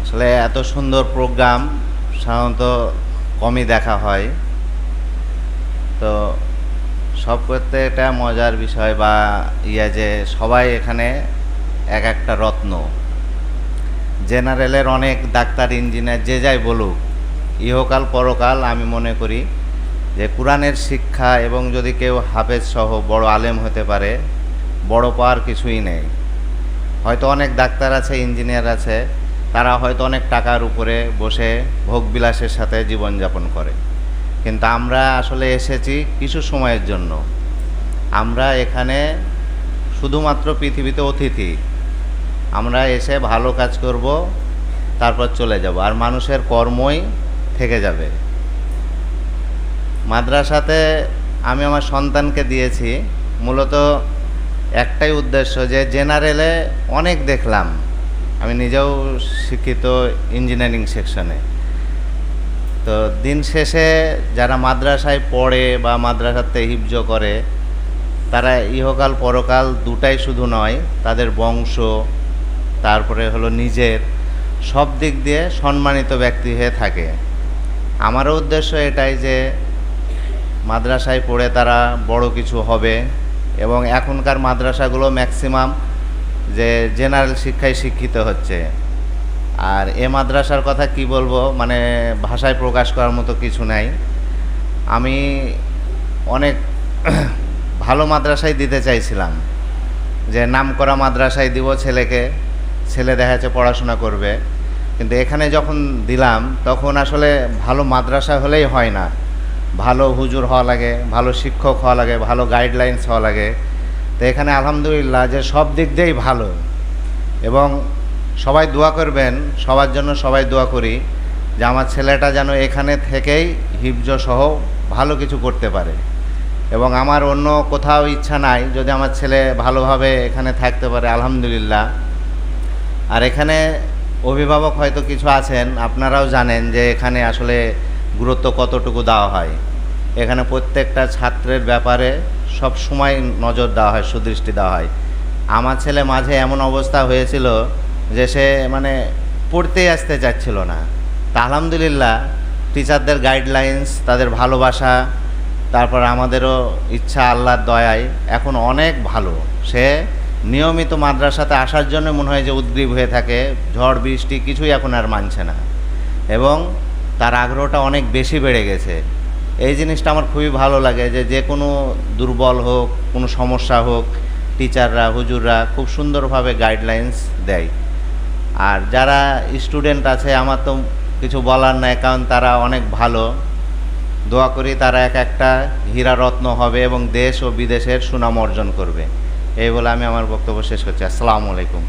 আসলে এত সুন্দর প্রোগ্রাম সাধারণত কমই দেখা হয়। তো সব করতে এটা মজার বিষয় বা যে সবাই এখানে এক একটা রত্ন। জেনারেলের অনেক ডাক্তার, ইঞ্জিনিয়ার যে যাই বলুক, ইহকাল পরকাল আমি মনে করি যে কোরআনের শিক্ষা এবং যদি কেউ হাফেজ সহ বড় আলেম হতে পারে, বড় পাওয়ার কিছুই নেই। হয়তো অনেক ডাক্তার আছে, ইঞ্জিনিয়ার আছে, তারা হয়তো অনেক টাকার উপরে বসে ভোগবিলাসের সাথে জীবনযাপন করে, কিন্তু আমরা আসলে এসেছি কিছু সময়ের জন্য। আমরা এখানে শুধুমাত্র পৃথিবীতে অতিথি। আমরা এসে ভালো কাজ করব, তারপর চলে যাব, আর মানুষের কর্মই থেকে যাবে। মাদ্রাসাতে আমি আমার সন্তানকে দিয়েছি মূলত একটাই উদ্দেশ্য, যে জেনারেলে অনেক দেখলাম, আমি নিজেও শিক্ষিত ইঞ্জিনিয়ারিং সেকশনে। তো দিন শেষে যারা মাদ্রাসায় পড়ে বা মাদ্রাসাতে হিফজ করে, তারা ইহকাল পরকাল দুটাই শুধু নয়, তাদের বংশ, তারপরে হলো নিজের, সব দিক দিয়ে সম্মানিত ব্যক্তি হয়ে থাকে। আমারও উদ্দেশ্য এটাই যে মাদ্রাসায় পড়ে তারা বড় কিছু হবে, এবং এখনকার মাদ্রাসাগুলো ম্যাক্সিমাম যে জেনারেল শিক্ষায় শিক্ষিত হচ্ছে। আর এ মাদ্রাসার কথা কি বলবো, মানে ভাষায় প্রকাশ করার মতো কিছু নাই। আমি অনেক ভালো মাদ্রাসায় দিতে চাইছিলাম, যে নামকরা মাদ্রাসায় দিব ছেলেকে, ছেলে দেখা যাচ্ছে পড়াশোনা করবে। কিন্তু এখানে যখন দিলাম তখন আসলে ভালো মাদ্রাসা হলেই হয় না, ভালো হুজুর হওয়া লাগে, ভালো শিক্ষক হওয়া লাগে, ভালো গাইডলাইন্স হওয়া লাগে। তো এখানে আলহামদুলিল্লাহ যে সব দিক দিয়েই ভালো, এবং সবাই দোয়া করবেন, সবার জন্য সবাই দোয়া করি যে আমার ছেলেটা যেন এখানে থেকেই হিফজ সহ ভালো কিছু করতে পারে। এবং আমার অন্য কোথাও ইচ্ছা নাই, যদি আমার ছেলে ভালোভাবে এখানে থাকতে পারে আলহামদুলিল্লাহ। আর এখানে অভিভাবক হয়তো কিছু আছেন, আপনারাও জানেন যে এখানে আসলে গুরুত্ব কতটুকু দেওয়া হয়। এখানে প্রত্যেকটা ছাত্রের ব্যাপারে সব সময় নজর দেওয়া হয়, সুদৃষ্টি দেওয়া হয়। আমার ছেলে মাঝে এমন অবস্থা হয়েছিল যে সে মানে পড়তেই আসতে চাচ্ছিল না। তা আলহামদুলিল্লাহ টিচারদের গাইডলাইন্স, তাদের ভালোবাসা, তারপর আমাদেরও ইচ্ছা, আল্লাহর দয়ায় এখন অনেক ভালো। সে নিয়মিত মাদ্রাসাতে আসার জন্য মনে হয় যে উদ্গ্রীব হয়ে থাকে, ঝড় বৃষ্টি কিছুই এখন আর মানছে না, এবং তার আগ্রহটা অনেক বেশি বেড়ে গেছে। এই জিনিসটা আমার খুবই ভালো লাগে, যে কোনো দুর্বল হোক, কোনো সমস্যা হোক, টিচাররা, হুজুররা খুব সুন্দরভাবে গাইডলাইন্স দেয়। আর যারা স্টুডেন্ট আছে আমার তো কিছু বলার নাই, কারণ তারা অনেক ভালো। দোয়া করি তারা এক একটা হীরা রত্ন হবে এবং দেশ ও বিদেশের সুনাম অর্জন করবে। এই বলে আমি আমার বক্তব্য শেষ করছি। আসসালামু আলাইকুম।